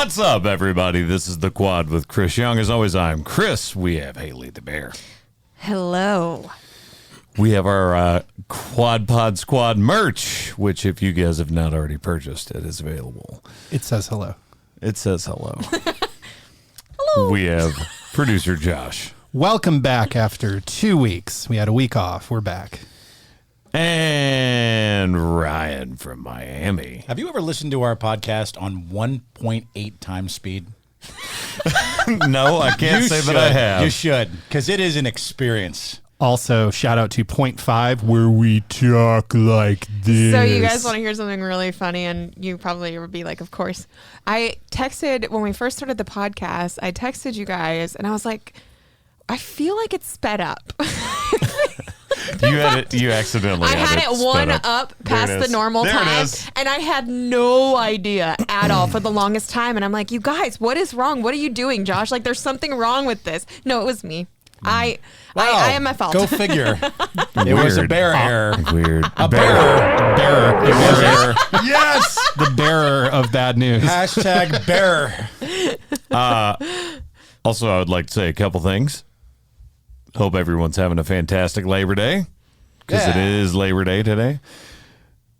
What's up, everybody? This is The Quad with Chris Young. As always, I'm Chris. We have Haley the Bear. Hello. We have our Quad Pod Squad merch, which if you guys have not already purchased, it is available. It says hello. It says hello. Hello. We have producer Josh. Welcome back after 2 weeks. We had a week off. We're back. And Ryan from Miami. Have you ever listened to our podcast on 1.8 times speed? No, I can't say that I have. You should, because it is an experience. Also, shout out to 0.5, where we talk like this. So you guys want to hear something really funny, and you probably would be like, of course. I texted, when we first started the podcast, I texted you guys, and I was like, I feel like it's sped up. You accidentally I had it one sped up past the normal time, and I had no idea at all for the longest time. And I'm like, you guys, what is wrong? What are you doing, Josh? Like, there's something wrong with this. No, it was me. I am my fault. Go figure. It was a bear error. Weird. A bearer. It was Bearer. Yes. the bearer of bad news. Hashtag bearer. Also, I would like to say a couple things. Hope everyone's having a fantastic Labor Day, because it is Labor Day today.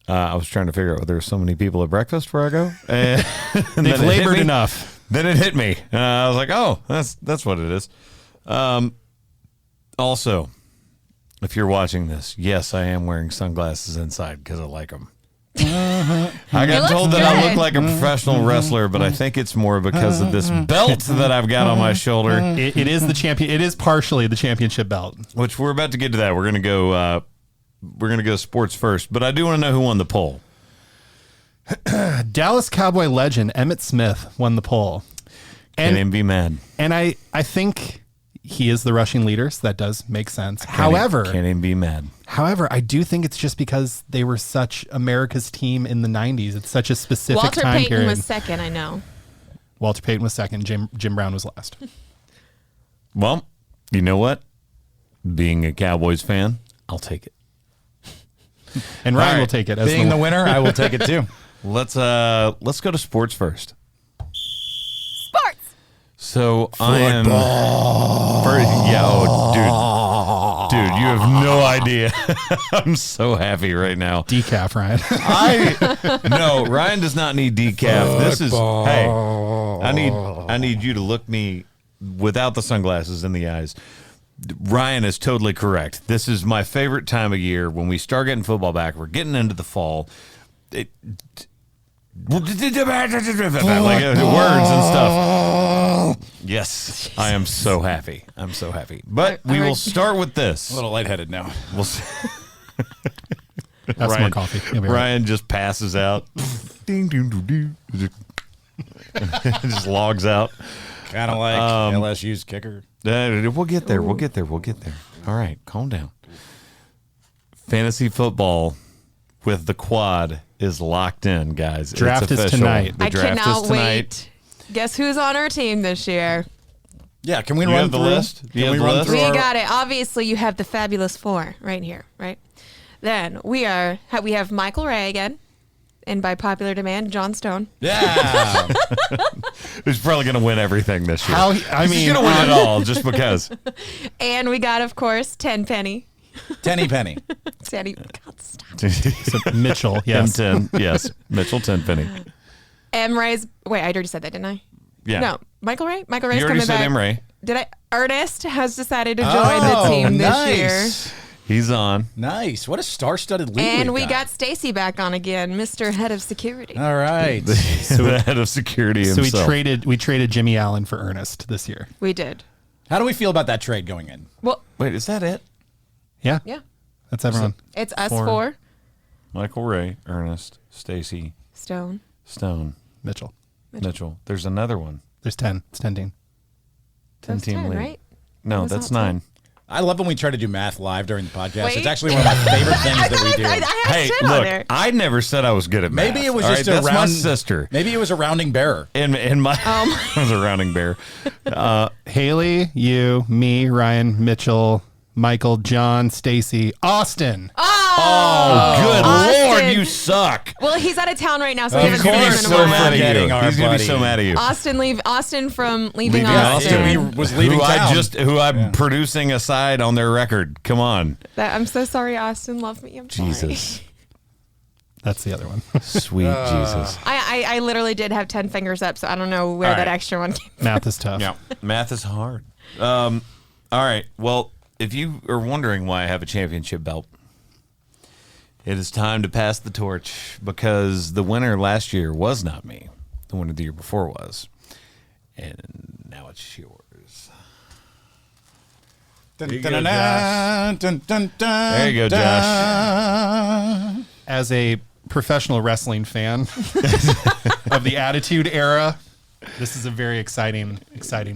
I was trying to figure out why there were so many people at breakfast where I go. And They've labored enough. Then it hit me. I was like, oh, that's what it is. Also, if you're watching this, yes, I am wearing sunglasses inside because I like them. I got told that I look like a professional wrestler, but I think it's more because of this belt that I've got on my shoulder. It is the champion. It is partially the championship belt. Which we're about to get to that. We're gonna go sports first, but I do want to know who won the poll. Dallas Cowboy legend Emmitt Smith won the poll. Can't even be mad. And I think he is the rushing leader, so that does make sense. However, Can't even be mad. I do think it's just because they were such America's team in the 90s. It's such a specific Walter time Payton period. was second, I know. Walter Payton was second. Jim Brown was last. Well, you know what? Being a Cowboys fan, I'll take it. And Ryan will take it. As Being the winner, I will take it too. Let's go to sports first. Sports. So I am. Dude, you have no idea. I'm so happy right now. Decaf, Ryan. No, Ryan does not need decaf. This is hey. I need you to look me without the sunglasses in the eyes. Ryan is totally correct. This is my favorite time of year when we start getting football back. We're getting into the fall. Like words and stuff. Yes, I am so happy. I'm so happy. But we will start with this. A little lightheaded now. We'll see. Have some more coffee. You'll be right. Ryan just passes out. Ding, ding, ding, ding. Just logs out. Kind of like LSU's kicker. We'll get there. We'll get there. All right, calm down. Fantasy football with the quad is locked in, guys. Draft is tonight. The I draft cannot is tonight. wait. Guess who's on our team this year? Yeah, can we You run have the through list? You Can have we the run list? through We our- got it. Obviously, you have the fabulous four right here, right? Then we have Michael Ray again, and by popular demand, John Stone. Yeah. Who's probably going to win everything this year. He's He's going to win it all just because. And we got, of course, Tenpenny. Penny. Sandy, God, stop. So Mitchell, yes. M10, yes. Mitchell Tenpenny. M. Ray's. Wait, I already said that, didn't I? Yeah. No, Michael Ray. Michael Ray's You already coming said back. M. Ray. Did I? Ernest has decided to join the team this year. He's on. Nice. What a star-studded league. And we we've got Stacy back on again, Mr. Head of Security. All right. The head of security So himself. we traded Jimmy Allen for Ernest this year. We did. How do we feel about that trade going in? Well, Wait, is that it? Yeah. yeah. That's everyone. It's us Four. four. Michael Ray, Ernest, Stacy, Stone. Stone, Mitchell. Mitchell. There's another one. There's 10. It's 10 team. 10 That's team 10, league. right? No, Was that's that 10? 9. I love when we try to do math live during the podcast. Wait. It's actually one of my favorite things that we do. I had Hey, shit on look, there. I never said I was good at math. Maybe it was all just right? a That's my round sister. Maybe it was a rounding bearer. In my, I was a rounding bear. Haley, you, me, Ryan, Mitchell, Michael, John, Stacy, Austin. Ah, Oh, good Austin. Lord, you suck. Well, he's out of town right now, so we He's haven't going to seen be him in so a while. mad at you. Our He's going to be buddy. so mad at you. Austin from leaving Leaving Austin. Austin. He was leaving town. Who I'm producing aside on their record. Come on. I'm so sorry, Austin. Love me. I'm sorry. Jesus. That's the other one. Sweet Jesus. I literally did have 10 fingers up, so I don't know where All that right. extra one came from. Math is tough. Yeah. Math is hard. All right. Well, if you are wondering why I have a championship belt, it is time to pass the torch because the winner last year was not me. The winner the year before was. And now it's yours. Dun, you go, dun, Josh. dun, dun, dun, There you go, Josh. As a professional wrestling fan of the Attitude Era, this is a very exciting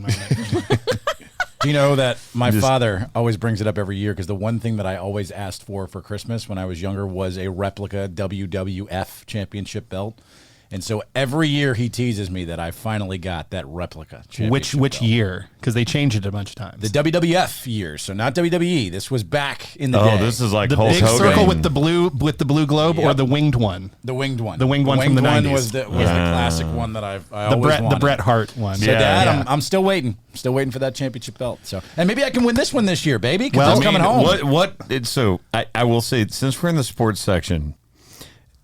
moment. Do you know that my father always brings it up every year because the one thing that I always asked for Christmas when I was younger was a replica WWF championship belt. And so every year he teases me that I finally got that replica championship Which belt. year? Because they changed it a bunch of times. The WWF years, so not WWE. This was back in the Oh, day. this is like the Hulk big Hogan. circle with the blue globe, or Yep. the winged one. the winged one. The winged one from the 90s. was the classic one that I always wanted. The Bret Hart one. So Yeah, Dad, yeah. I'm still waiting. Still waiting for that championship belt. So, and maybe I can win this one this year, baby. Because Well, it's coming home. So I will say, since we're in the sports section,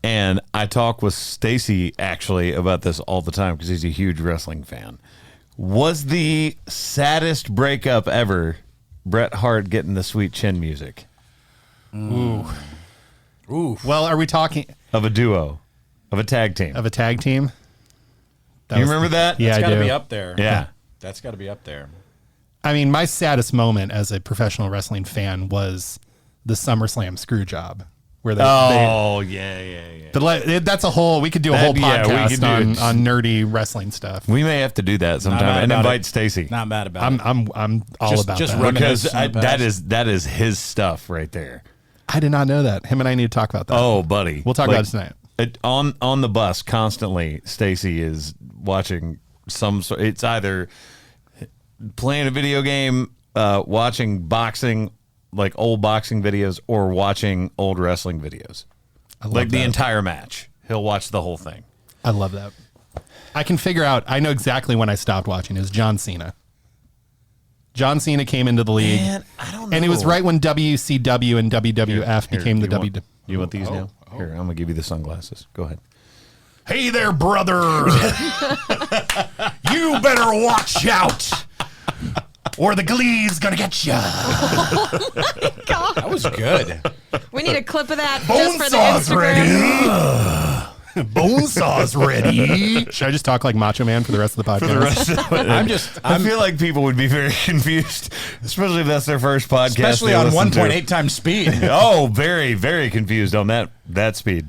and I talk with Stacy actually about this all the time because he's a huge wrestling fan. Was the saddest breakup ever Bret Hart getting the sweet chin music Ooh. Ooh. Well, are we talking of a duo, of a tag team? of a tag team? That You was- remember that? Yeah, That's I got to do. be up there. Yeah. That's got to be up there. I mean, my saddest moment as a professional wrestling fan was the SummerSlam screw job, where Oh, yeah. that's a whole. We could do a whole Yeah, we podcast could do on it. nerdy wrestling stuff. We may have to do that Not sometime mad and about invite it. Stacy. Not mad about it. I'm all Just- about just that. run- Because Reminisce in the past. that is his stuff right there. I did not know that. Him and I need to talk about that. Oh, buddy. We'll talk about it tonight. On the bus constantly, Stacy is watching some sort. It's either playing a video game, watching boxing, like old boxing videos, or watching old wrestling videos. I love Like the that. entire match. He'll watch the whole thing. I love that. I can figure out. I know exactly when I stopped watching. It was John Cena. John Cena came into the league, Man, I don't know. and it was right when WCW and WWF became the W. W. You want these now? Here, I'm gonna give you the sunglasses. Go ahead. Hey there, brother! You better watch out, or the glee's gonna get ya. That was good. We need a clip of that just for the Instagram. Bonesaw's ready. Should I just talk like Macho Man for the rest of the podcast? I feel like people would be very confused, especially if that's their first podcast. Especially they on listen to. 1.8 times speed. Oh, very, very confused on that speed.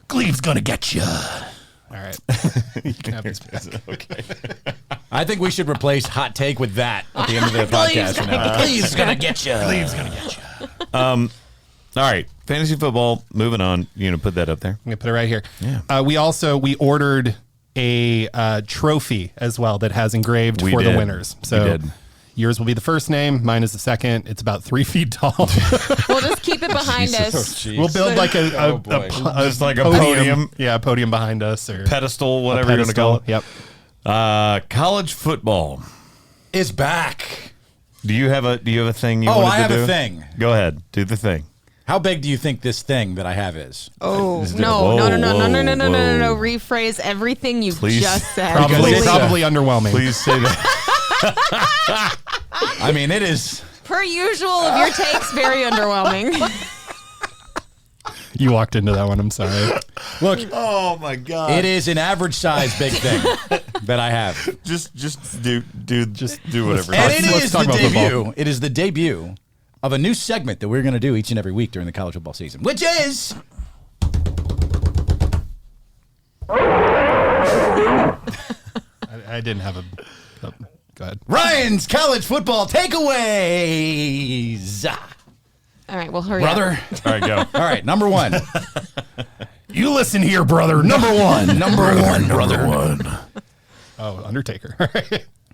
Glee's gonna get ya. All right. You can have this back. Okay. I think we should replace hot take with that at the end of the podcast. from now on. Please gonna get you. Glee's gonna get ya. All right. Fantasy football. Moving on. You gonna put that up there? I'm gonna put it right here. Yeah. We ordered a trophy as well that has engraved We for the did. winners. We So did. yours will be the first name. Mine is the second. It's about 3 feet tall. We'll just keep it behind us. We'll build like a Just like a podium. Yeah, a podium behind us or Pedestal, a whatever you're gonna call pedestal. it. Yep. College football. Is back. Do you have a thing you Oh, wanted I to have do? a thing. Go ahead. Do the thing. How big do you think this thing that I have is? Oh, Whoa, no. whoa. Rephrase everything you Please. just said. Probably, it's, probably underwhelming. Please say that. I mean, it is. Per usual of your takes, very underwhelming. You walked into that one. I'm sorry. Look, Oh my God. it is an average size big thing that I have. Just do whatever. And it Let's is talk the about football. debut. It is the debut of a new segment that we're going to do each and every week during the college football season, which is I didn't have a. Oh, go ahead. Ryan's college football takeaways. All right, well, hurry Brother. up. All right, go. All right, number one. You listen here, brother. Number one. Number one, brother. Oh, Undertaker.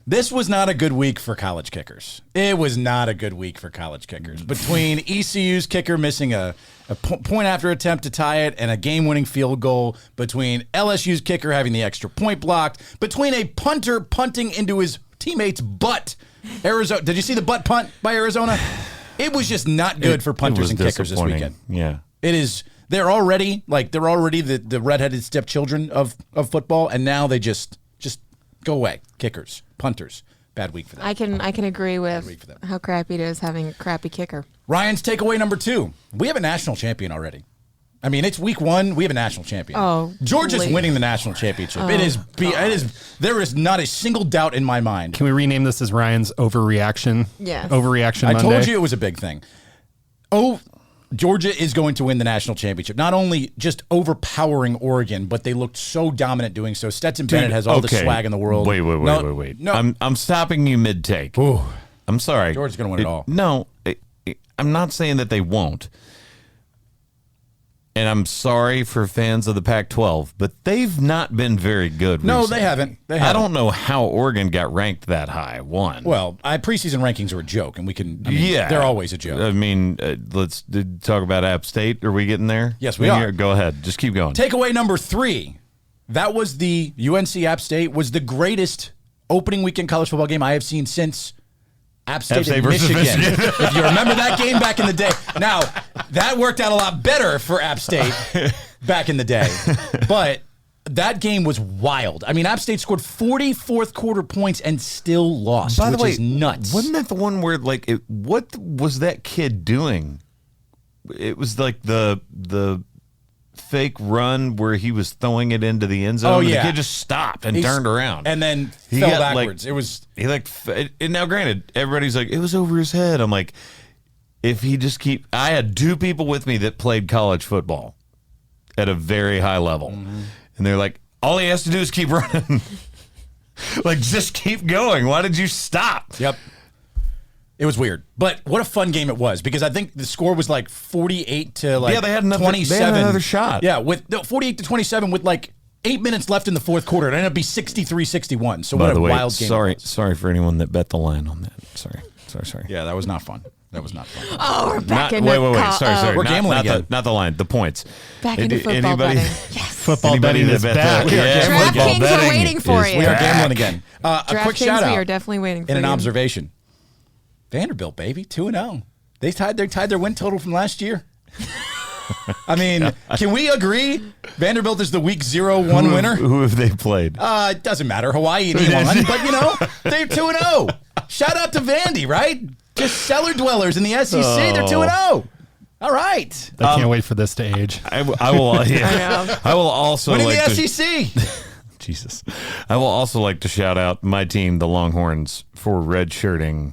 This was not a good week for college kickers. It was not a good week for college kickers. Between ECU's kicker missing a point after attempt to tie it and a game-winning field goal, between LSU's kicker having the extra point blocked, between a punter punting into his teammate's butt. Arizona, did you see the butt punt by Arizona? It was just not good for punters and kickers this weekend. Yeah. It is. They're already the redheaded stepchildren of football, and now they just go away. Kickers, punters, bad week for them. I can agree with how crappy it is having a crappy kicker. Ryan's takeaway number 2. We have a national champion already. I mean, it's week 1. We have a national champion. Oh, Georgia's please. winning the national championship. It is. There is not a single doubt in my mind. Can we rename this as Ryan's overreaction? Yes. Overreaction I Monday? told you it was a big thing. Georgia is going to win the national championship. Not only just overpowering Oregon, but they looked so dominant doing so. Stetson Bennett has all the swag in the world. Wait. No. I'm stopping you mid-take. Ooh. I'm sorry. Georgia's going to win it all. No, I'm not saying that they won't. And I'm sorry for fans of the Pac-12, but they've not been very good No, recently. they haven't. I don't know how Oregon got ranked that high. One. Well, preseason rankings are a joke, and they're always a joke. I mean, let's talk about App State. Are we getting there? Yes, we are. Go ahead. Just keep going. Takeaway number 3. That was the UNC App State was the greatest opening weekend college football game I have seen since App State and versus Michigan. If you remember that game back in the day. Now, that worked out a lot better for App State back in the day. But that game was wild. I mean, App State scored 40 fourth quarter points and still lost, By the way, which is nuts. Wasn't that the one where, like, what was that kid doing? It was like the fake run where he was throwing it into the end zone. Oh, and yeah. the kid just stopped and turned around. And then He fell got, backwards. And now, granted, everybody's like, it was over his head. I'm like, if he just I had 2 people with me that played college football at a very high level. Mm-hmm. And they're like, all he has to do is keep running. Like, just keep going. Why did you stop? Yep. It was weird. But what a fun game it was, because I think the score was like 48 to like they had another, 27. They had another shot. Yeah, with 48 to 27 with like 8 minutes left in the fourth quarter. It ended up being 63-61. So By what the a way, wild game. Sorry for anyone that bet the line on that. Sorry. Yeah, that was not fun. Oh, we're back in Wait. Sorry. We're gambling again. Not the line. The points. Back into football betting. Yes. Football betting is back. DraftKings are waiting for you. We are gambling again. A quick DraftKings, shout out. we are definitely waiting for in you. an observation. Vanderbilt, baby, 2-0. They tied their win total from last year. I mean, can we agree Vanderbilt is the week 0-1 winner? Who have they played? It doesn't matter. Hawaii and Elon, but they're 2-0. Shout out to Vandy, right? Just cellar dwellers in the SEC. They're 2-0. All right. I can't wait for this to age. I will. Yeah. I will also winning like the SEC. Jesus. I will also like to shout out my team, the Longhorns, for redshirting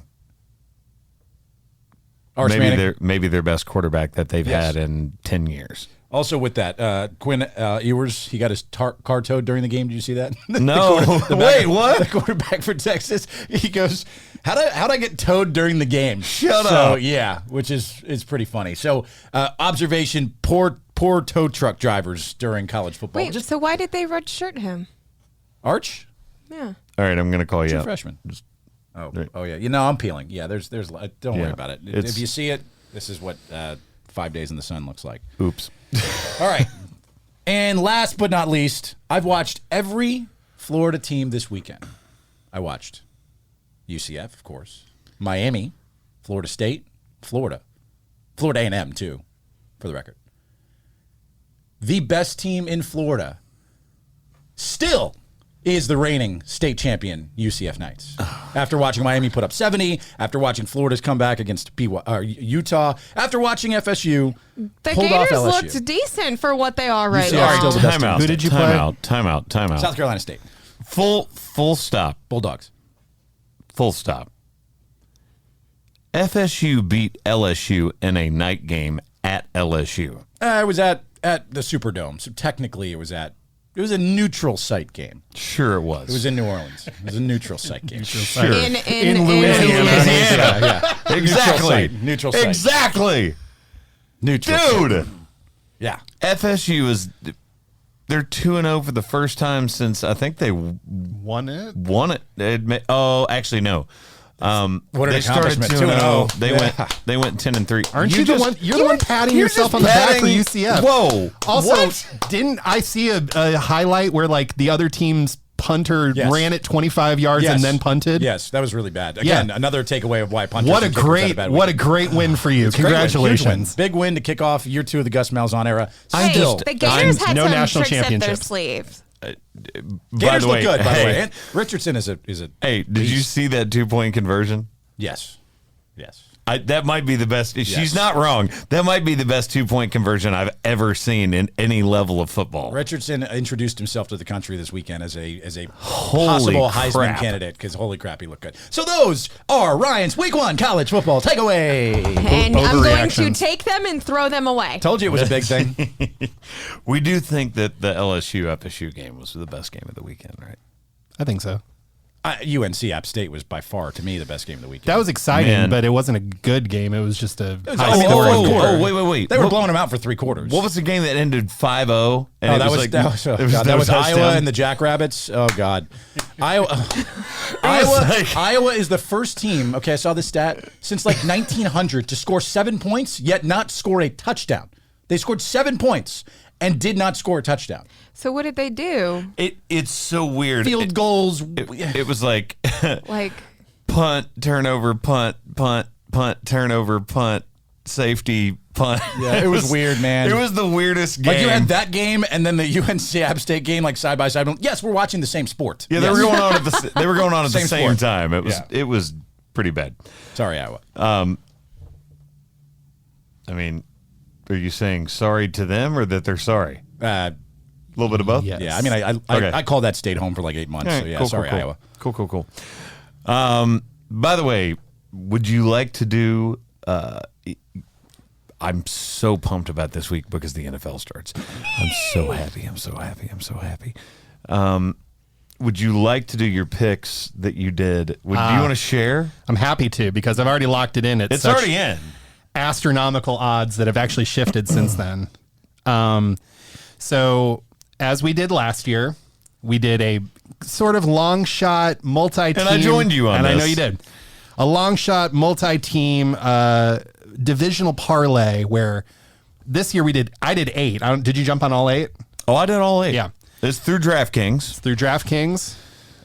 maybe their best quarterback that they've had in 10 years. Also with that, Quinn Ewers, he got his car towed during the game. Did you see that? No. Wait, what? The quarterback for Texas, he goes, how'd I get towed during the game? Shut up. So, yeah, which is pretty funny. So, observation, poor tow truck drivers during college football. Wait, so why did they redshirt him? Arch? Yeah. All right, I'm going to call you True out. freshman. Oh yeah. I'm peeling. Yeah, there's. Don't worry about it. If you see it, this is what 5 days in the sun looks like. Oops. All right. And last but not least, I've watched every Florida team this weekend. I watched UCF, of course, Miami, Florida State, Florida A&M too, for the record. The best team in Florida still is the reigning state champion UCF Knights. After watching Miami put up 70, after watching Florida's comeback against Utah, after watching FSU The hold off Gators LSU. looked decent for what they are right UCF now. still the best Time out. Who did you play? Time out. South Carolina State. Full stop. Bulldogs. Full stop. FSU beat LSU in a night game at LSU. I was at the Superdome, so technically it was a neutral site game. Sure it was. It was in New Orleans. It was a neutral site game. Sure. In Louisiana. Yeah. Exactly. Neutral site. Exactly. Neutral site. Dude. Yeah. FSU is they're 2-0 for the first time since I think they Won it. Actually no. What an They started accomplishment, 2-0. They went 10-3. Aren't you the one? You're the one patting yourself on the back for UCF. Whoa! Also, didn't I see a highlight where like the other team's punter ran it 25 yards and then punted? Yes, that was really bad. Again, another takeaway of why punters. What a great win for you! Congratulations, big win to kick off year 2 of the Gus Malzahn era. The Gators had no some national tricks up their championships. sleeves. Gators look good, by the way. Richardson is a. Hey, did you see that 2-point conversion? Yes. That might be the best. She's not wrong. That might be the best 2-point conversion I've ever seen in any level of football. Richardson introduced himself to the country this weekend as a Holy possible Heisman crap. candidate because holy crap, he looked good. So those are Ryan's Week 1 college football takeaway. And I'm going to Overreactions. take them and throw them away. Told you it was a big thing. We do think that the LSU FSU game was the best game of the weekend, right? I think so. UNC App State was by far, to me, the best game of the weekend. That was exciting, Man. but it wasn't a good game. It was just a high only the scoring fourth game. quarter. Wait. They were blowing them out for 3 quarters. What was the game that ended 5-0? And Oh, it that was, like, that was, oh, it was God, no that was Iowa touchdown? and the Jackrabbits. Oh, God. Iowa like- Iowa is the first team, okay, I saw this stat, since like 1900 to score 7 points, yet not score a touchdown. They scored 7 points and did not score a touchdown. So what did they do? It's so weird. Field goals. It was like Like, punt, turnover, punt, turnover, punt, safety, punt. Yeah, it was weird, man. It was the weirdest game. Like you had that game and then the UNC App State game like side by side. Yes, we're watching the same sport. Yeah, they were going on at the Same same sport. time. Yeah. It was pretty bad. Sorry, Iowa. I mean, are you saying sorry to them or that they're sorry? A little bit of both. Yeah. Yeah, I mean, I called that state home for like 8 months. So yeah, cool, sorry, cool. Iowa. Cool. By the way, would you like to do? I'm so pumped about this week because the NFL starts. I'm so happy. Would you like to do your picks that you did? Do you want to share? I'm happy to because I've already locked it in. It's already in. Astronomical odds that have actually shifted since then. So as we did last year, we did a sort of long shot multi-team. And I joined you on and this. I know you did. A long shot multi-team divisional parlay where this year I did 8. Did you jump on all 8? Oh, I did all 8. Yeah. It's through DraftKings. Through DraftKings,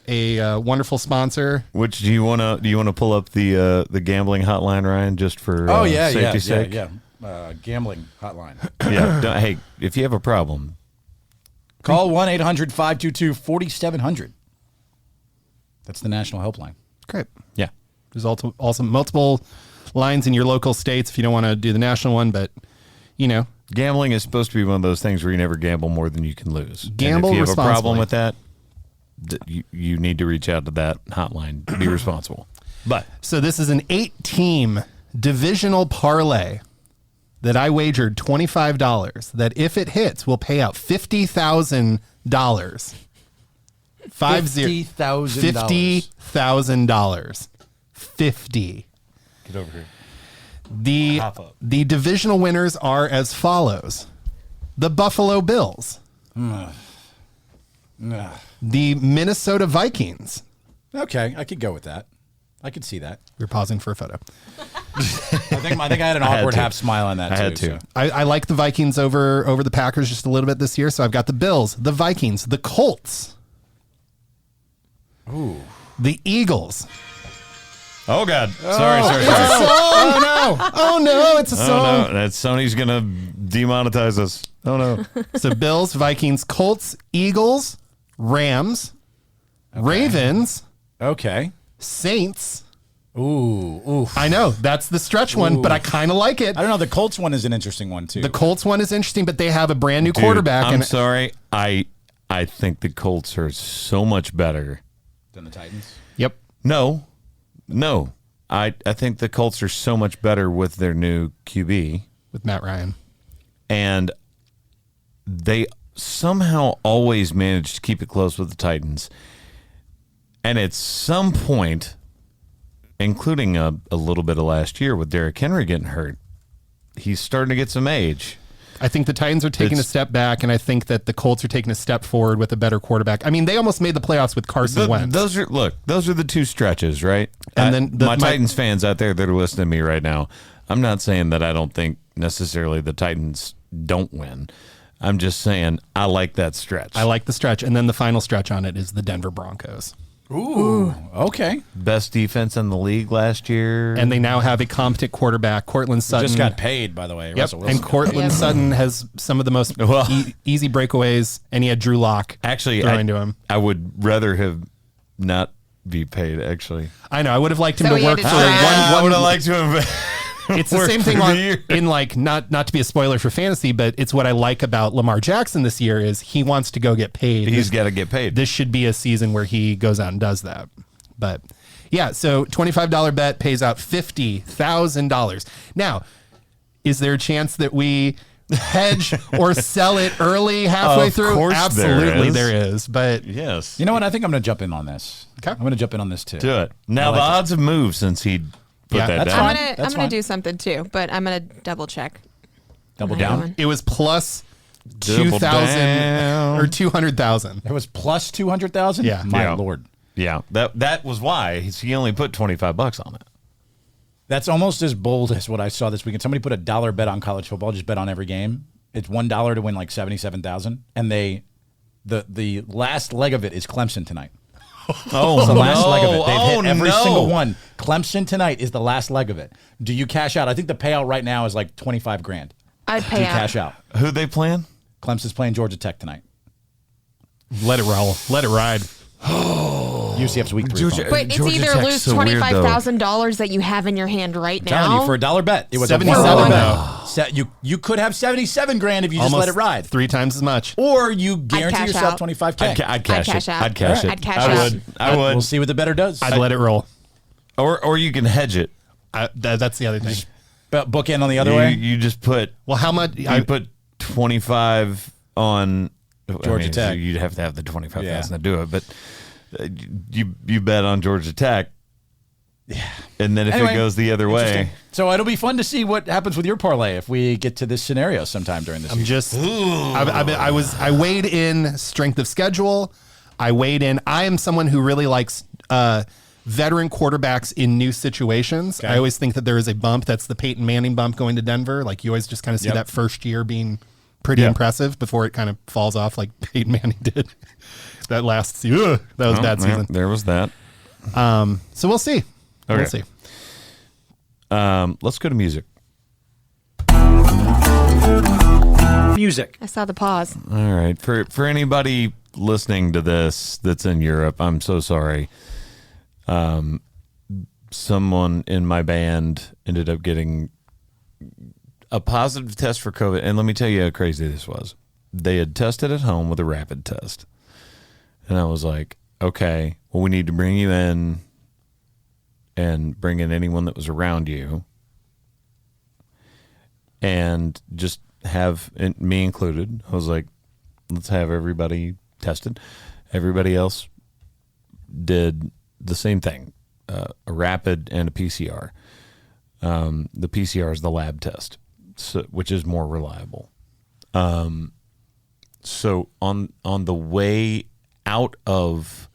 a wonderful sponsor. Which do you want to pull up the gambling hotline, Ryan, just for safety's sake? Gambling hotline. Yeah. Hey, if you have a problem, Call 1-800-522-4700. That's the national helpline. Great. yeah. There's also multiple lines in your local states if you don't want to do the national one, but Gambling is supposed to be one of those things where you never gamble more than you can lose. Gamble and if you have a problem responsibly. with that, you need to reach out to that hotline to be responsible. But So this is an 8-team divisional parlay that I wagered $25 that if it hits will pay out $50,000. $50,000. $50,000. 50. Get over here. The divisional winners are as follows. The Buffalo Bills. The Minnesota Vikings. Okay, I could go with that. I could see that. We're pausing for a photo. I think I had an awkward to. half smile on that I too. had to. so. I like the Vikings over the Packers just a little bit this year, so I've got the Bills, the Vikings, the Colts. Ooh. The Eagles. oh god, sorry. Oh no, it's a Oh song. no, that Sony's gonna demonetize us. Oh no. So Bills, Vikings, Colts, Eagles, Rams, Ravens, Okay. Saints. Ooh. I know that's the stretch one, but I kind of like it. I don't know. The Colts one is an interesting one too. The Colts one is interesting, but they have a brand new Dude, quarterback. I'm and sorry. I think the Colts are so much better. than the Titans. Yep. No. I think the Colts are so much better with their new QB. With Matt Ryan. And they somehow always manage to keep it close with the Titans. And at some point, including a little bit of last year with Derrick Henry getting hurt, he's starting to get some age. I think the Titans are taking a step back, and I think that the Colts are taking a step forward with a better quarterback. I mean, they almost made the playoffs with Carson Wentz. Those are the two stretches, right? And then my Titans fans out there that are listening to me right now, I'm not saying that I don't think necessarily the Titans don't win. I'm just saying I like that stretch. I like the stretch, and then the final stretch on it is the Denver Broncos. Ooh, okay. Best defense in the league last year. And they now have a competent quarterback, Cortland Sutton. Just got paid, by the way. Yep. Russell Wilson. And Cortland Sutton has some of the most easy breakaways, and he had Drew Lock throwing to him. I would rather have not be paid, actually. I know. I would have liked him to work for I would have liked to have. It's the same thing in like not to be a spoiler for fantasy, but it's what I like about Lamar Jackson this year is he wants to go get paid. He's got to get paid. This should be a season where he goes out and does that. But yeah, so $25 bet pays out $50,000. Now, is there a chance that we hedge or sell it early halfway through? Of course Absolutely there is. But yes. You know what? I think I'm going to jump in on this. Okay. I'm going to jump in on this too. Do it. Now, the odds have moved since he put that that's down. fine. I'm gonna do something too, but I'm gonna double check. Double down. it was plus Double 2,000 down. or 200,000. It was plus 200,000. Yeah. My Yeah. lord. Yeah, that was why he only put $25 on it. That's almost as bold as what I saw this weekend. Somebody put a dollar bet on college football. Just bet on every game. It's $1 to win like 77,000, and the last leg of it is Clemson tonight. Oh, It's the last leg of it. They've hit every no. single one. Clemson tonight is the last leg of it. Do you cash out? I think the payout right now is like 25 grand. I'd Do pay you out. cash out? Who they playing? Clemson's playing Georgia Tech tonight. Let it roll. Let it ride. UCF's week 3. Georgia- opponent. But it's Georgia either Tech's lose so weird, though. $25,000 that you have in your hand right I'm telling now. you, for a dollar bet, it was 77 a $1 though. bet. You could have 77 grand if you just Almost let it ride. 3 times as much. Or you guarantee cash yourself out. 25K. I'd cash cash it. out. I'd cash it. I'd cash I out. would. I would. We'll see what the better does. I'd let it roll. Or you can hedge it. That's the other thing. But bookend on the other You, way. you just put. Well, how much? You put 25 on Georgia Tech. You'd have to have the 25,000 Yeah. to do it, but you bet on Georgia Tech. Yeah. And then if Anyway, it goes the other way, Interesting. So it'll be fun to see what happens with your parlay if we get to this scenario sometime during this. I'm just. I weighed in strength of schedule. I weighed in. I am someone who really likes veteran quarterbacks in new situations. Okay. I always think that there is a bump. That's the Peyton Manning bump going to Denver. Like you always just kind of see Yep. that first year being pretty impressive before it kind of falls off like Peyton Manning did. That last season. That was a bad season. There was that. So we'll see. Okay. We'll see. Let's go to music. Music. I saw the pause. All right. For anybody listening to this that's in Europe, I'm so sorry. Someone in my band ended up getting a positive test for COVID. And let me tell you how crazy this was. They had tested at home with a rapid test. And I was like, okay, well, we need to bring you in and bring in anyone that was around you and just have me included. I was like, let's have everybody tested. Everybody else did the same thing, a rapid and a PCR. The PCR is the lab test, which is more reliable. So on the way out of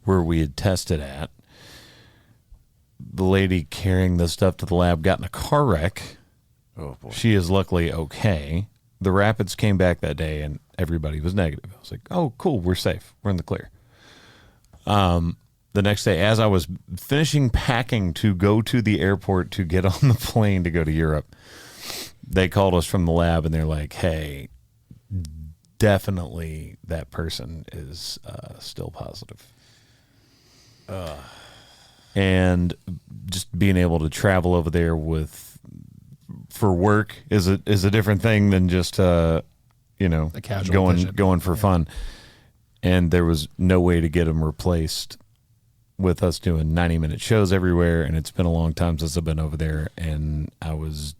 where we had tested at, the lady carrying the stuff to the lab got in a car wreck. Oh boy. She is luckily okay. The rapids came back that day and everybody was negative. I was like, oh, cool. We're safe. We're in the clear. The next day, as I was finishing packing to go to the airport to get on the plane to go to Europe, they called us from the lab and they're like, hey, definitely that person is still positive. And just being able to travel over there for work is a different thing than just A casual visit. going for fun. And there was no way to get them replaced with us doing 90-minute shows everywhere. And it's been a long time since I've been over there, and I was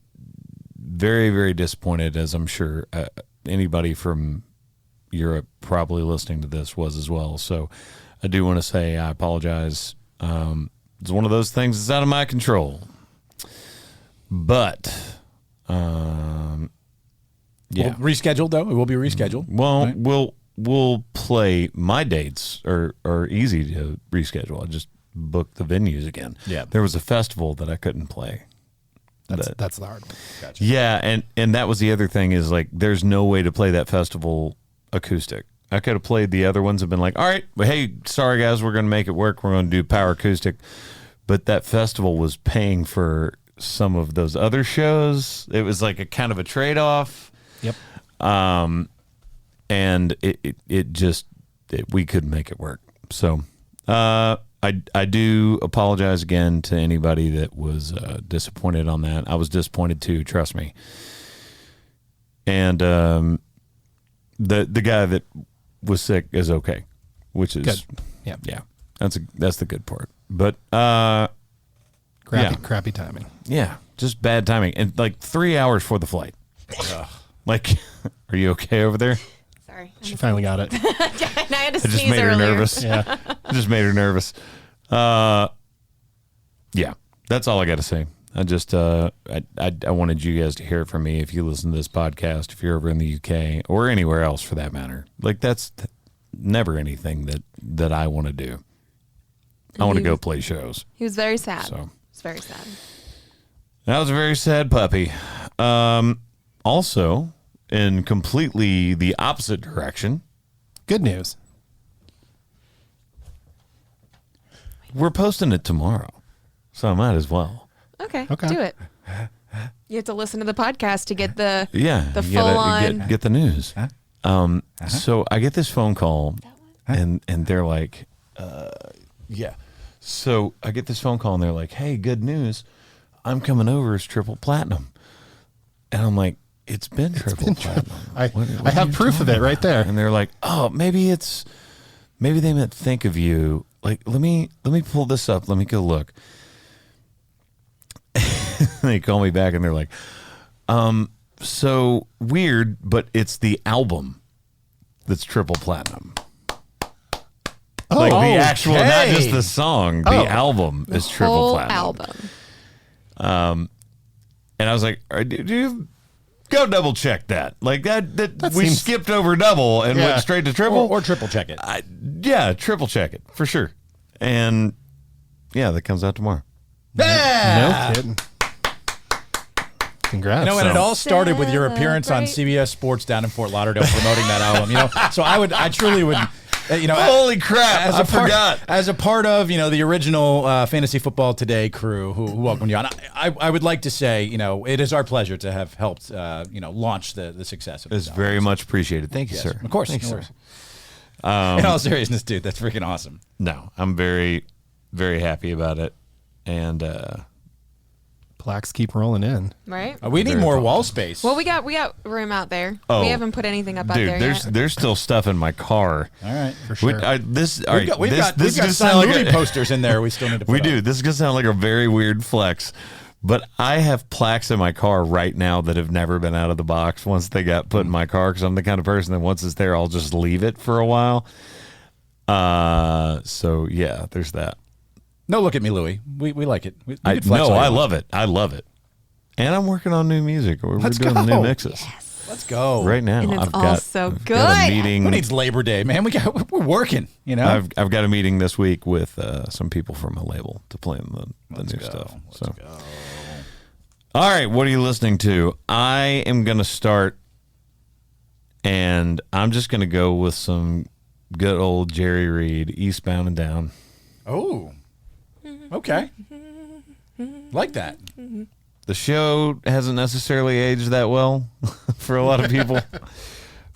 very, very disappointed, as I'm sure anybody from Europe probably listening to this was as well. So I do want to say I apologize. It's one of those things that's out of my control. But, Yeah. Well, rescheduled though. It will be rescheduled. Well, right? we'll play. My dates are easy to reschedule. I just booked the venues again. Yeah. There was a festival that I couldn't play. That's the hard one. Gotcha. Yeah, and that was the other thing is like there's no way to play that festival acoustic. I could have played the other ones and been like, all right, well, hey, sorry guys, we're going to make it work. We're going to do power acoustic. But that festival was paying for some of those other shows. It was like a kind of a trade-off. Yep. And we couldn't make it work. So I do apologize again to anybody that was disappointed on that. I was disappointed too, trust me. And the guy that was sick is okay, which is Good. yeah. That's the good part. But Crappy timing. yeah, just bad timing, and like 3 hours for the flight. Like, are you okay over there? Sorry. She finally got it. And I had to It just sneeze made her earlier. nervous. Yeah. It just made her nervous. Yeah, that's all I got to say. I just I wanted you guys to hear it from me. If you listen to this podcast, if you're over in the UK or anywhere else for that matter, like that's never anything that I want to do. I want to go play shows. He was very sad. So. It's very sad. That was a very sad puppy. Also, in completely the opposite direction, Good news. we're posting it tomorrow, so I might as well. Okay. Okay. Do it. You have to listen to the podcast to get the Yeah, the you gotta full on. get the news. So I get this phone call, and they're like, yeah. So I get this phone call, and they're like, hey, good news, I'm coming over as triple platinum, and I'm like, it's been triple platinum. I What have are you proof of talking it right about? there. And they're like, oh, maybe they meant think of you. Like, let me pull this up. Let me go look. They call me back and they're like, so weird, but it's the album that's triple platinum. Like the actual, not just the song, the album is triple whole platinum. album. And I was like, all right, do you go double check that? Like that we seems- skipped over double and Yeah. went straight to triple. Or triple check it. Yeah, triple check it for sure. And yeah, that comes out tomorrow. No kidding. Congrats. You know, and it all started with your appearance on Celebrate. CBS Sports down in Fort Lauderdale promoting that album. You know, so I truly would, you know, Holy crap! I forgot. As a part of, you know, the original Fantasy Football Today crew who welcomed you on, I would like to say, you know, it is our pleasure to have helped, you know, launch the success of It's this very album. much appreciated. Thank you, Yes, sir. of course. Thanks, No sir. worries. In all seriousness, dude, that's freaking awesome. No, I'm very, very happy about it. And Plaques keep rolling in. Right. We need Very more pumped. wall space. Well, we got room out there. Oh. We haven't put anything up out dude, there there's yet. there's still stuff in my car. all right. For sure. All right, We've got this is gonna signed sound like movie posters in there. We still need to put we up. do. This is gonna sound like a very weird flex, but I have plaques in my car right now that have never been out of the box once they got put in my car. Because I'm the kind of person that once it's there, I'll just leave it for a while. So yeah, there's that. No, look at me, Louie. We like it. We I could flex all I you want. love it. I love it. And I'm working on new music. We're Let's doing go. new mixes Let's go right now. And it's I've all got so I've got a good. meeting. Who needs Labor Day, man? We're working. You know. I've got a meeting this week with some people from a label to plan the new stuff. So, all right, what are you listening to? I am going to start, and I'm just going to go with some good old Jerry Reed, Eastbound and Down. Oh. Okay. Like that. The show hasn't necessarily aged that well for a lot of people,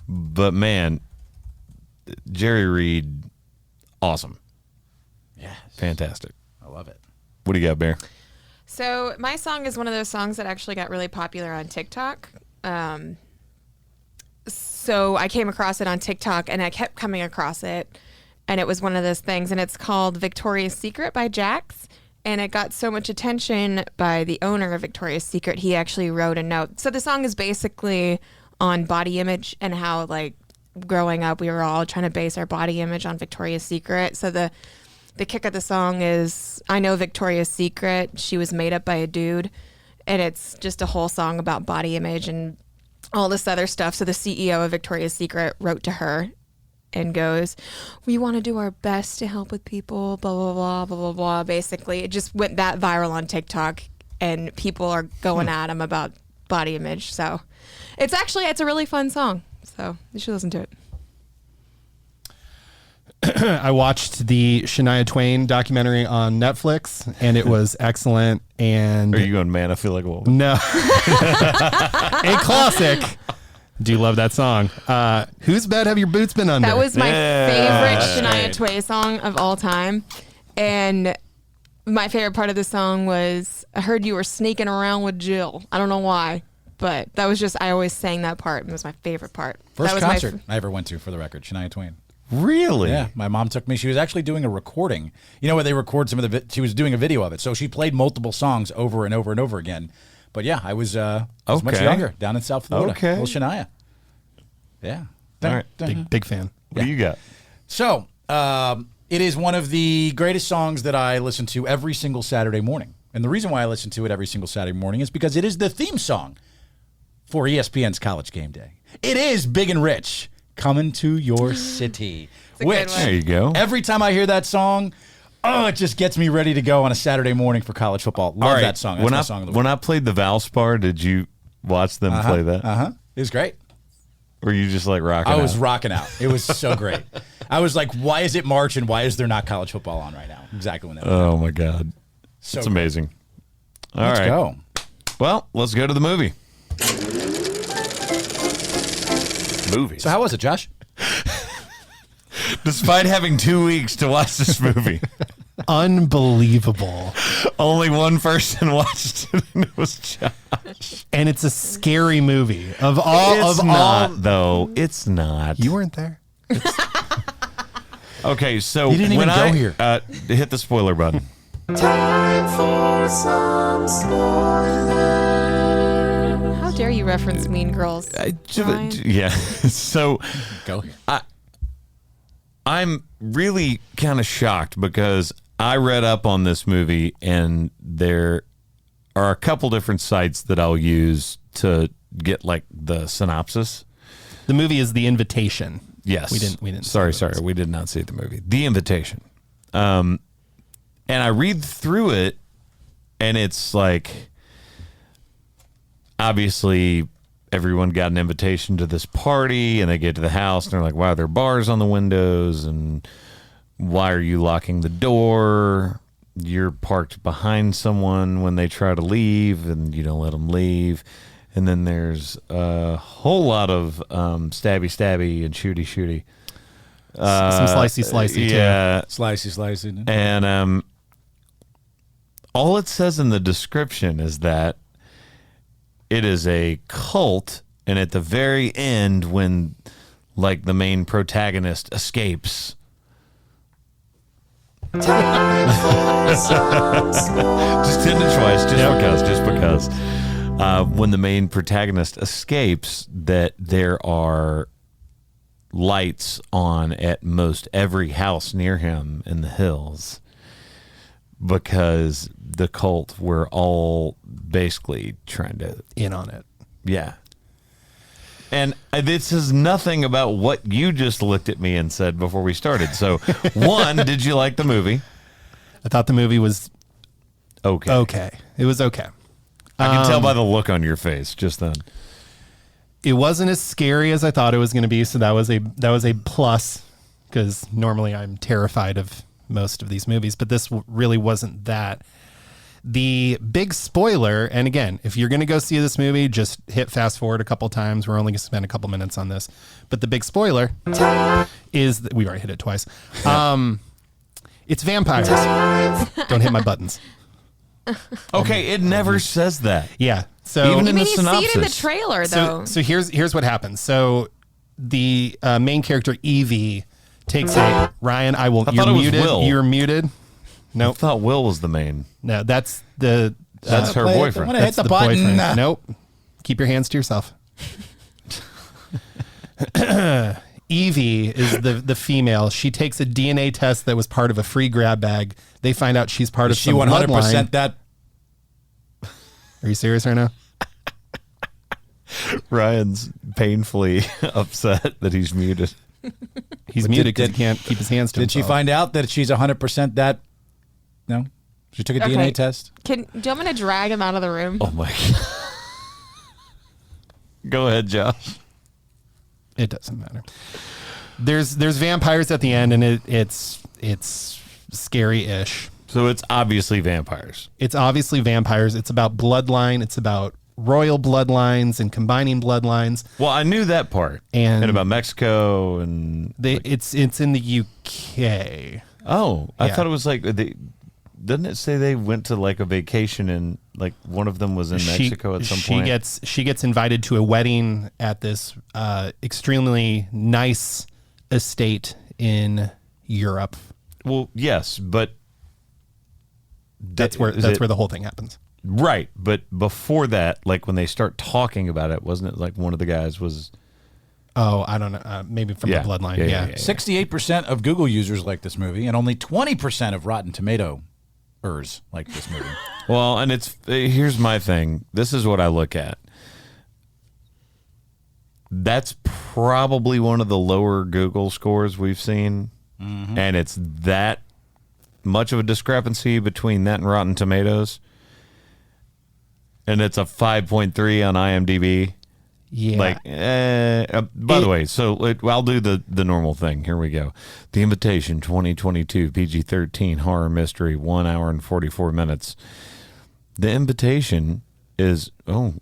but man, Jerry Reed, awesome, Yes. fantastic. I love it. What do you got, Bear? So my song is one of those songs that actually got really popular on TikTok. So I came across it on TikTok, and I kept coming across it, and it was one of those things, and it's called Victoria's Secret by Jax. And it got so much attention by the owner of Victoria's Secret, he actually wrote a note. So the song is basically on body image and how, like, growing up, we were all trying to base our body image on Victoria's Secret. So the kick of the song is, I know Victoria's Secret, she was made up by a dude. And it's just a whole song about body image and all this other stuff. So the CEO of Victoria's Secret wrote to her and goes, we want to do our best to help with people, blah, blah, blah, blah, blah, blah. Basically, it just went that viral on TikTok, and people are going at him about body image. So it's a really fun song. So you should listen to it. I watched the Shania Twain documentary on Netflix, and it was excellent. And Are you going, man, I feel like a woman? No. A classic. Do love that song. Whose bed have your boots been under? That was my favorite Shania Twain song of all time. And my favorite part of the song was, I heard you were sneaking around with Jill. I don't know why, but that was just, I always sang that part. It was my favorite part. First that was concert I ever went to, for the record, Shania Twain. Really? Yeah, my mom took me. She was actually doing a recording. You know where they record some of the. She was doing a video of it, so she played multiple songs over and over and over again. But yeah, I was much younger, down in South Florida. Okay, little Shania. Yeah, all right, big fan. What do you got? So it is one of the greatest songs that I listen to every single Saturday morning, and the reason why I listen to it every single Saturday morning is because it is the theme song for ESPN's College Game Day. It is Big and Rich. Coming to Your City, which there you go. Every time I hear that song, it just gets me ready to go on a Saturday morning for college football. Love that song. That's my song of the week. When I played the Valspar, did you watch them play that? It was great. Or you just like rocking out? I was rocking out. It was so great. I was like, why is it March and why is there not college football on right now? Exactly when that happened. Oh my God. So it's amazing. Let's go. Well, let's go to the movie. Movies. So how was it, Josh? Despite having 2 weeks to watch this movie, Unbelievable. only one person watched it, and it was Josh. And it's a scary movie. Of all It's of not, all, though. It's not. you weren't there. Okay, so You didn't when even go here. Hit the spoiler button. How dare you reference Mean Girls? Ryan? Yeah. So Go here. I'm really kind of shocked because I read up on this movie, and there are a couple different sites that I'll use to get like the synopsis. The movie is The Invitation. Yes. We didn't. Sorry. We did not see the movie. The Invitation. And I read through it, and it's like, obviously everyone got an invitation to this party, and they get to the house and they're like, wow, there are bars on the windows, and why are you locking the door? You're parked behind someone when they try to leave, and you don't let them leave. And then there's a whole lot of stabby and shooty. Some slicey Yeah. Slicey. And all it says in the description is that it is a cult, and at the very end, when like the main protagonist escapes, just did it twice, just because. When the main protagonist escapes, that there are lights on at most every house near him in the hills, because the cult were all basically trying to in on it. Yeah. And this is nothing about what you just looked at me and said before we started. So, one, did you like the movie? I thought the movie was Okay. okay. It was okay. I can tell by the look on your face just then. It wasn't as scary as I thought it was going to be, so that was a plus, because normally I'm terrified of most of these movies, but this really wasn't that. The big spoiler, and again, if you're going to go see this movie, just hit fast forward a couple times. We're only going to spend a couple minutes on this. But the big spoiler is that we've already hit it twice. It's vampires. Don't hit my buttons. Okay, it never says that. Yeah. So Even I in mean, the you see it in the synopsis. trailer, though. So here's what happens. So the main character Evie takes a Ryan. You're thought it was muted. Will. You're muted. I Nope. thought Will was the main. No, that's the. That's her play it. boyfriend. I'm gonna hit That's the the button. boyfriend. Nope. Keep your hands to yourself. Evie is the female. She takes a DNA test that was part of a free grab bag. They find out she's part of She some 100% bloodline. that. Are you serious right now? Ryan's painfully upset that he's muted. He's muted because he can't keep his hands to Did she himself. find out that she's 100% that? No? She took a DNA test? Do you want me to drag him out of the room? Oh my God. Go ahead, Josh. It doesn't matter. There's vampires at the end, and it's scary-ish. So it's obviously vampires. It's obviously vampires. It's about bloodline. It's about royal bloodlines and combining bloodlines. Well, I knew that part. And about Mexico and it's in the UK. oh, I Yeah. thought it was like doesn't it say they went to like a vacation and like one of them was in Mexico at some point? She gets invited to a wedding at this extremely nice estate in Europe. Well, yes, but That's where the whole thing happens. right. But before that, like when they start talking about it, wasn't it like one of the guys was? Oh, I don't know. Maybe from Yeah. the bloodline. Yeah. 68% of Google users like this movie, and only 20% of Rotten Tomatoes like this movie. Well, and here's my thing. This is what I look at. That's probably one of the lower Google scores we've seen, and it's that much of a discrepancy between that and Rotten Tomatoes. And it's a 5.3 on IMDb. Yeah. Like, by the way, so I'll do the normal thing. Here we go. The Invitation 2022 PG-13 horror mystery, 1 hour and 44 minutes. The Invitation is wow.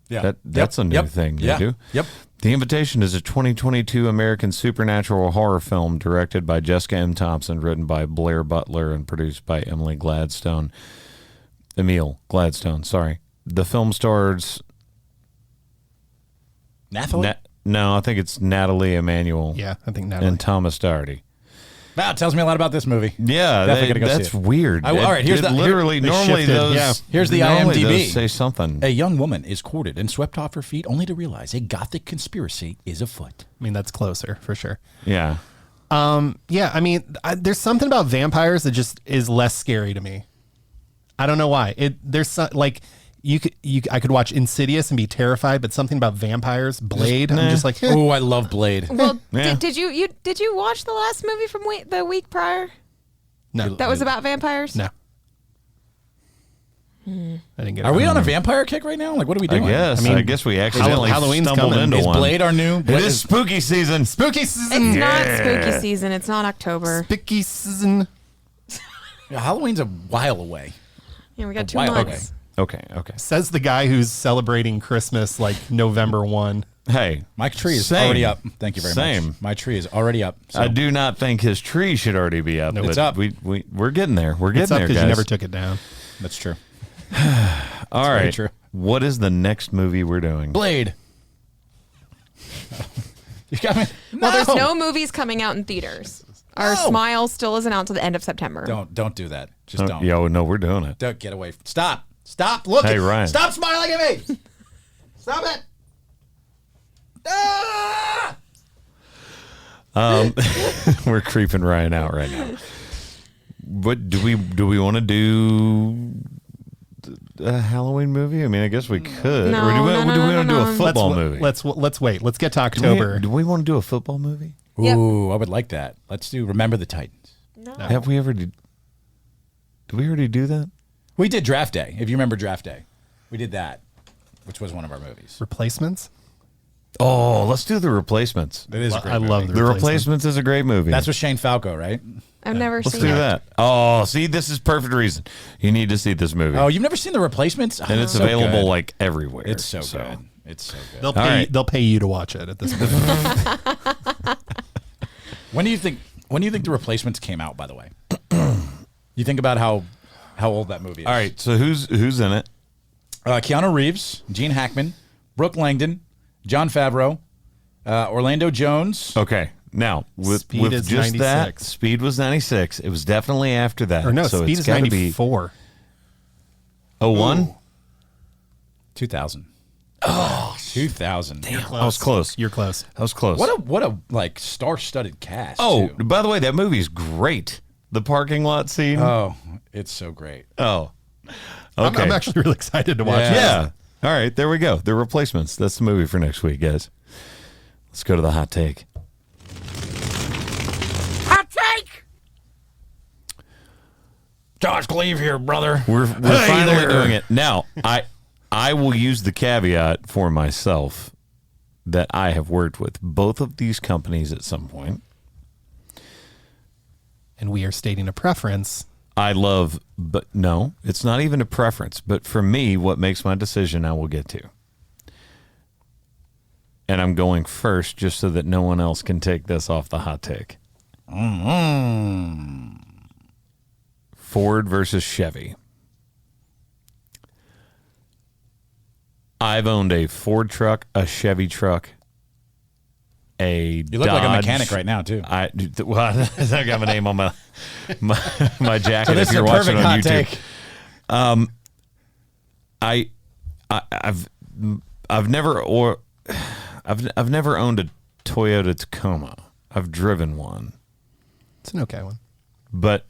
Yeah. That's a new thing they do. Yep. The Invitation is a 2022 American supernatural horror film directed by Jessica M. Thompson, written by Blair Butler, and produced by Emile Gladstone. Sorry. The film stars Nathalie? no, I think it's Natalie Emanuel. Yeah, I think Natalie. And Thomas Doherty. Wow, it tells me a lot about this movie. Yeah, Definitely gonna go see that's it. weird. All right, here's It literally they normally shifted, those. yeah. Here's the normally IMDb. those say something. A young woman is courted and swept off her feet only to realize a gothic conspiracy is afoot. I mean, that's closer for sure. Yeah, Yeah, I mean, there's something about vampires that just is less scary to me. I don't know why. I could watch Insidious and be terrified, but something about vampires, Blade, I'm just like, Oh, I love Blade. Well, Yeah. did you watch the last movie from the week prior no, that was about vampires? no. I didn't get it. Are we on a vampire kick right now? Like, what are we I doing? guess. I guess we accidentally Halloween's stumbled coming. into Is one. Blade our new? It is spooky season. Spooky season. It's not spooky season. It's not October. Spooky season. Halloween's a while away. Yeah, we got 2 Wow, months. Okay. Says the guy who's celebrating Christmas like November 1. Hey, My tree is Same. already up. Thank you very Same. much. My tree is already up. So. I do not think his tree should already be up. No, but it's up. We're getting there. We're getting It's up there, because guys. you never took it down. That's true. All very right. true. What is the next movie we're doing? Blade. You got me? Well, there's no movies coming out in theaters. Our No. Smile still isn't out till the end of September. Don't do that. Just don't. Yo, no, we're doing it. Don't get away. Stop looking. Hey, Ryan. Stop smiling at me. Stop it. Ah! We're creeping Ryan out right now. But do we want to do a Halloween movie? I mean, I guess we could. No, or do we, no, no, do we no, want to no, do a no. football movie? Let's wait. Let's get to October. Do we want to do a football movie? Yep. Ooh, I would like that. Let's do Remember the Titans. No. Have we ever? Did we already do that? We did Draft Day. If you remember Draft Day, we did that, which was one of our movies. Replacements? Oh, let's do The Replacements. It is a great I love movie. the The Replacements is a great movie. That's with Shane Falco, right? I've never Let's seen do it. that. Oh, see, this is perfect reason. You need to see this movie. Oh, you've never seen The Replacements? and it's so available good. like everywhere. It's so good. It's so good. They'll All pay. right. They'll pay you to watch it at this point. When do you think The Replacements came out? By the way, you think about how old that movie is. All right, so who's in it? Keanu Reeves, Gene Hackman, Brooke Langdon, Jon Favreau, Orlando Jones. Okay, now with Speed is just that, 96. Speed was 96. It was definitely after that. Or no, so Speed it's is gotta 94. be 01? 2000. Oh, 2000. Damn, I was close. You're close. I was close. What a like star-studded cast. Oh, too. by the way, that movie's great. The parking lot scene. Oh, it's so great. Oh, okay. I'm actually really excited to watch Yeah. it. yeah. All right, there we go. The Replacements. That's the movie for next week, guys. Let's go to the hot take. Hot take! Josh Cleve here, brother. We're finally doing it. Now, I will use the caveat for myself that I have worked with both of these companies at some point. And we are stating a preference. I love, but no, it's not even a preference. But for me, what makes my decision, I will get to. And I'm going first just so that no one else can take this off the hot take. Mm-hmm. Ford versus Chevy. I've owned a Ford truck, a Chevy truck, a You look like a Dodge. mechanic right now, too. I got my name on my jacket. So this if you're is a watching perfect on hot YouTube. take. I've never owned a Toyota Tacoma. I've driven one, It's an okay one. but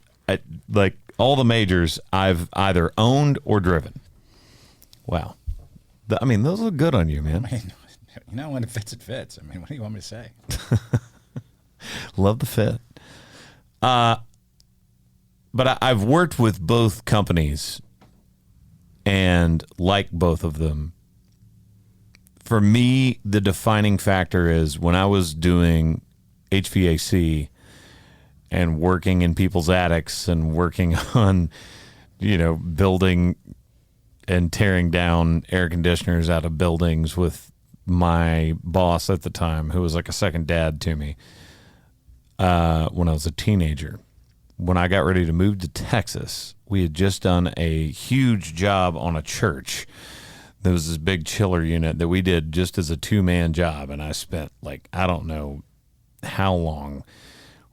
like all the majors, I've either owned or driven. Wow, I mean, those look good on you, man. You know, when it fits, it fits. I mean, what do you want me to say? Love the fit. But I've worked with both companies and like both of them. For me, the defining factor is when I was doing HVAC and working in people's attics and working on, building and tearing down air conditioners out of buildings with my boss at the time, who was like a second dad to me when I was a teenager. When I got ready to move to Texas, we had just done a huge job on a church. There was this big chiller unit that we did just as a 2-man job, and I spent I don't know how long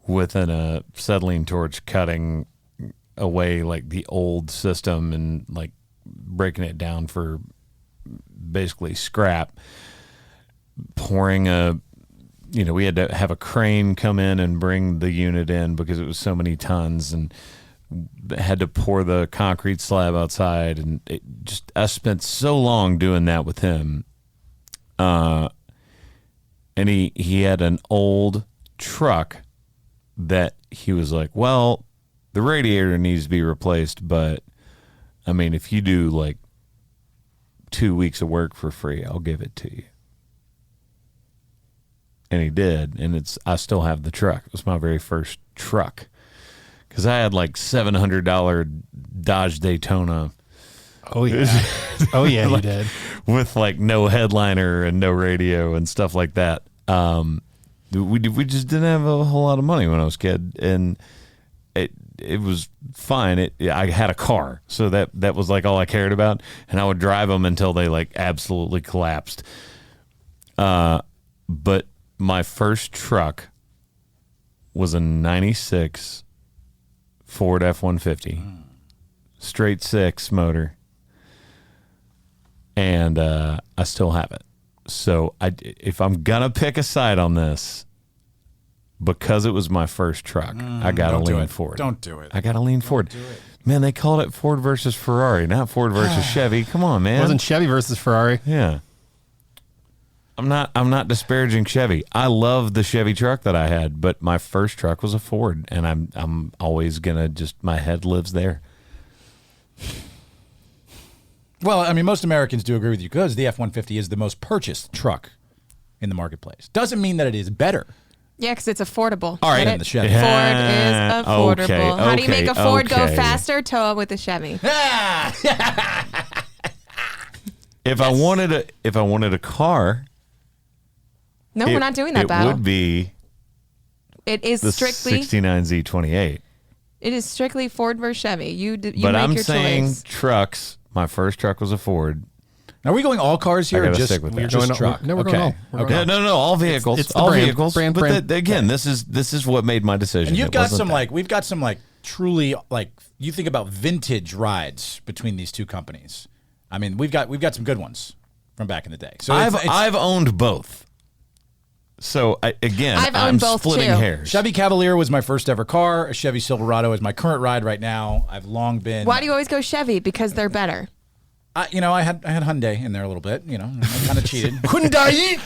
with an acetylene torch cutting away the old system and breaking it down for basically scrap. Pouring we had to have a crane come in and bring the unit in because it was so many tons, and had to pour the concrete slab outside. And I spent so long doing that with him. And he had an old truck that he was like, well, the radiator needs to be replaced, but I mean, if you do 2 weeks of work for free, I'll give it to you. And he did, and I still have the truck. It was my very first truck because I had $700 Dodge Daytona. Oh yeah, oh yeah, you did with no headliner and no radio and stuff like that. We just didn't have a whole lot of money when I was a kid, and it was fine. I had a car, so that was all I cared about, and I would drive them until they absolutely collapsed. But my first truck was a 96 Ford F-150, straight 6 motor, and I still have it. So if I'm going to pick a side on this, because it was my first truck, I got to lean Ford. Don't do it. I got to lean Ford. Man, they called it Ford versus Ferrari, not Ford versus Chevy. Come on, man. It wasn't Chevy versus Ferrari. Yeah. I'm not disparaging Chevy. I love the Chevy truck that I had, but my first truck was a Ford, and I'm always gonna my head lives there. Well, I mean, most Americans do agree with you because the F-150 is the most purchased truck in the marketplace. Doesn't mean that it is better. Yeah, because it's affordable. All right, Get and it? the Chevy. Ford is affordable. Okay, How do you make a Ford go okay. faster? Tow it with a Chevy. If I wanted a car, No, we're not doing that it battle. would be It is the strictly 69 Z28. It is strictly Ford versus Chevy. You But make I'm your saying choice. trucks. My first truck was a Ford. Are we going all cars here? I or gotta just stick with that. we're just Going- truck? no, we're going all. We're Okay. going No, all vehicles. it's the all brand- vehicles. brand- But again, this is what made my decision. And you've It got wasn't some that. we've got some truly you think about vintage rides between these two companies. I mean, we've got some good ones from back in the day. So I've owned both. So I've I'm owned both, splitting too. hairs. Chevy Cavalier was my first ever car. A Chevy Silverado is my current ride right now. I've long been. Why do you always go Chevy? Because they're better. I had Hyundai in there a little bit. I kind of cheated. Hyundai.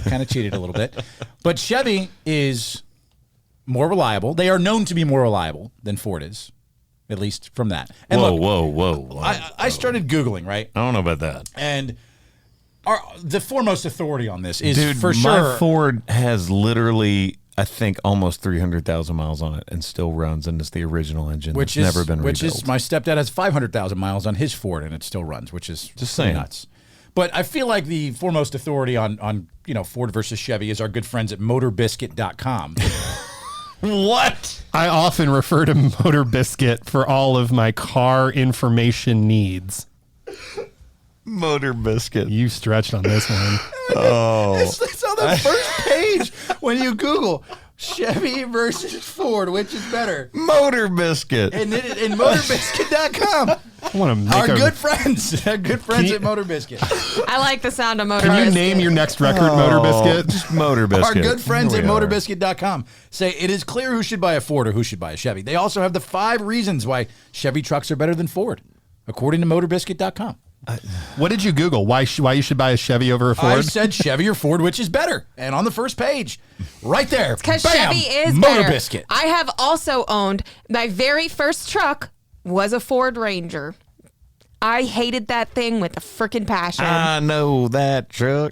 Kind of cheated a little bit. But Chevy is more reliable. They are known to be more reliable than Ford is, at least from that. And Whoa. I started Googling, right? I don't know about that. And the foremost authority on this is my sure. Ford has literally, I think, almost 300,000 miles on it and still runs, and it's the original engine Which that's is never been rebuilt. Which is my stepdad has 500,000 miles on his Ford and it still runs, which is Just saying. nuts. But I feel like the foremost authority on Ford versus Chevy is our good friends at MotorBiscuit.com. What? I often refer to Motor Biscuit for all of my car information needs. Motor Biscuit. You stretched on this one. It's on the first page when you Google Chevy versus Ford, which is better. Motor Biscuit. And in MotorBiscuit.com. I want to make Our good friends at Motor Biscuit. I like the sound of Motor Can you Biscuit. name your next record, Motor Biscuit? Just Motor Biscuit. Our good friends Here at we are. MotorBiscuit.com say it is clear who should buy a Ford or who should buy a Chevy. They also have the 5 reasons why Chevy trucks are better than Ford, according to MotorBiscuit.com. What did you Google? Why you should buy a Chevy over a Ford? I said Chevy or Ford, which is better. And on the first page, right there, Because bam, Chevy is Motor better. Biscuit. I have also owned, my very first truck was a Ford Ranger. I hated that thing with a freaking passion. I know that truck.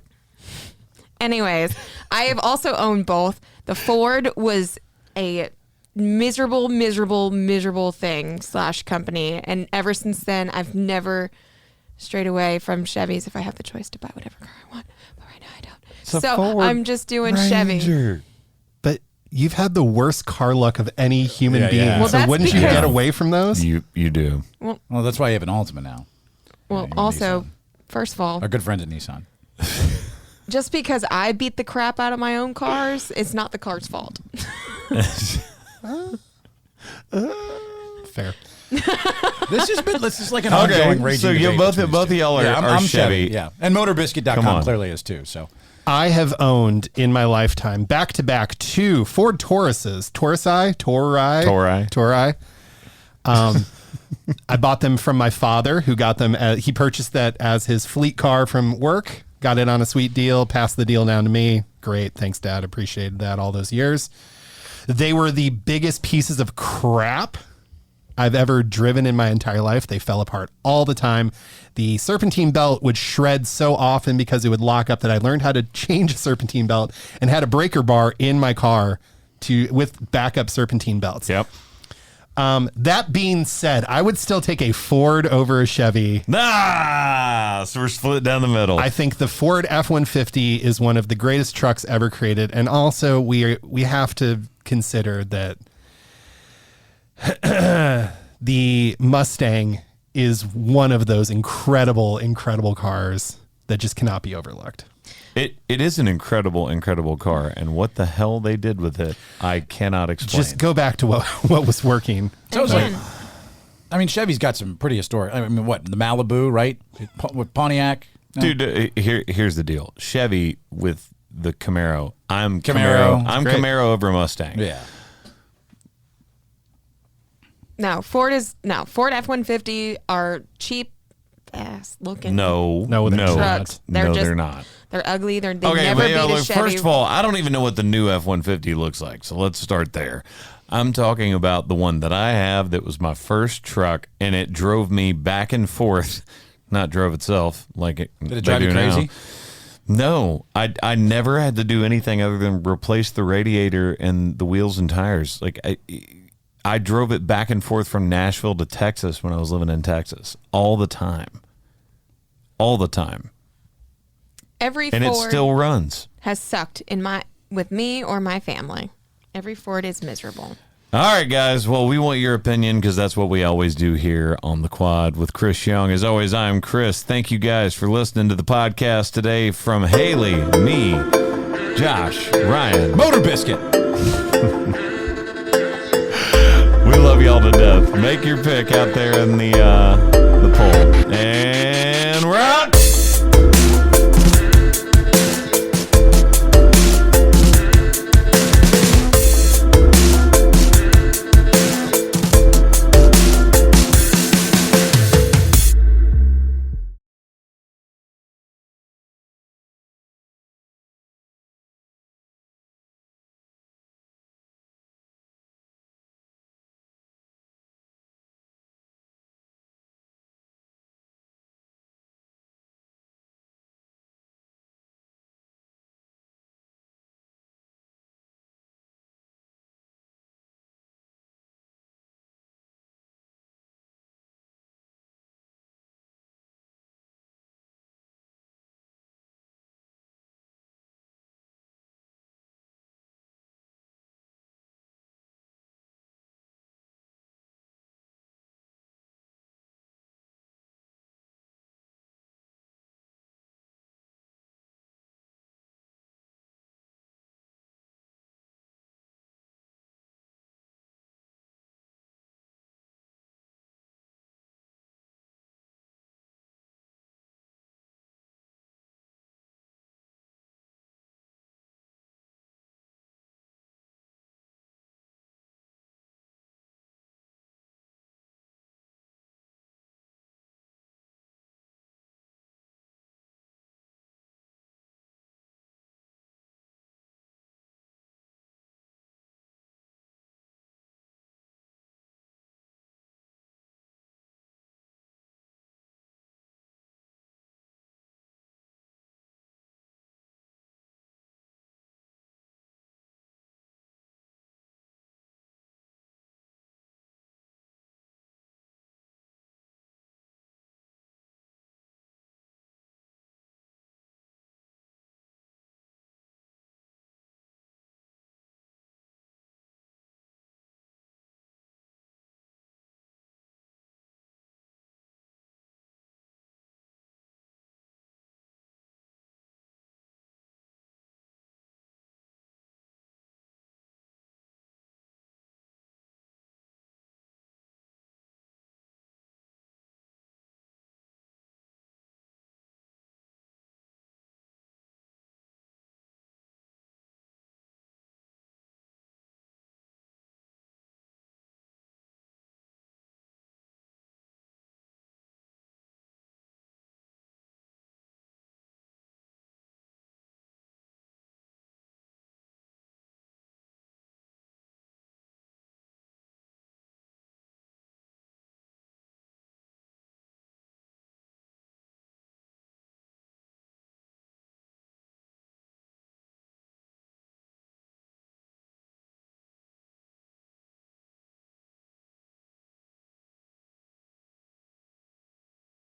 Anyways, I have also owned both. The Ford was a miserable thing / company. And ever since then, I've never strayed away from Chevys if I have the choice to buy whatever car I want. But right now I don't. a So Ford I'm just doing Chevy. Ranger. But you've had the worst car luck of any human Yeah, being. yeah. Well, So that's wouldn't you because- get away from those? You do. Well, that's why you have an Altima now. Well, you're also, Nissan. first of all, Our good friends at Nissan. just because I beat the crap out of my own cars, it's not the car's fault. Fair. This is like an ongoing raging so you debate both between of these two. y'all are, Yeah, are I'm Chevy. Yeah, and Come MotorBiscuit.com on. clearly is too. So I have owned in my lifetime back-to-back 2 Ford Tauruses. Tauri. I bought them from my father, who got them. He purchased that as his fleet car from work. Got it on a sweet deal. Passed the deal down to me. Great, thanks, Dad. Appreciated that all those years. They were the biggest pieces of crap I've ever driven in my entire life. They fell apart all the time. The serpentine belt would shred so often because it would lock up that I learned how to change a serpentine belt and had a breaker bar in my car with backup serpentine belts. Yep. That being said, I would still take a Ford over a Chevy. So we're split down the middle. I think the Ford F-150 is one of the greatest trucks ever created. And also we have to consider that the Mustang is one of those incredible cars that just cannot be overlooked. It is an incredible car, and what the hell they did with it, I cannot explain. Just go back to what was working. So it's like, Again, I mean, Chevy's got some pretty historic. I mean, what, the Malibu, right? With Pontiac, no? Dude, here's the deal. Chevy with the Camaro. I'm Camaro. I'm Great. Camaro over Mustang. Yeah. Ford F-150 are cheap ass looking. No, they're no, Trucks. They're no, just- they're not. They're ugly. They Okay, never but beat a look, Chevy. first of all, I don't even know what the new F-150 looks like, so let's start there. I'm talking about the one that I have that was my first truck, and it drove me back and forth. Not drove itself like it. Did it drive you crazy? No, I never had to do anything other than replace the radiator and the wheels and tires. Like I drove it back and forth from Nashville to Texas when I was living in Texas all the time. Every And it Ford still runs. has sucked with me or my family. Every Ford is miserable. All right, guys. Well, we want your opinion because that's what we always do here on the Quad with Chris Young. As always, I'm Chris. Thank you guys for listening to the podcast today from Haley, me, Josh, Ryan. Motor Biscuit. We love y'all to death. Make your pick out there in the poll. And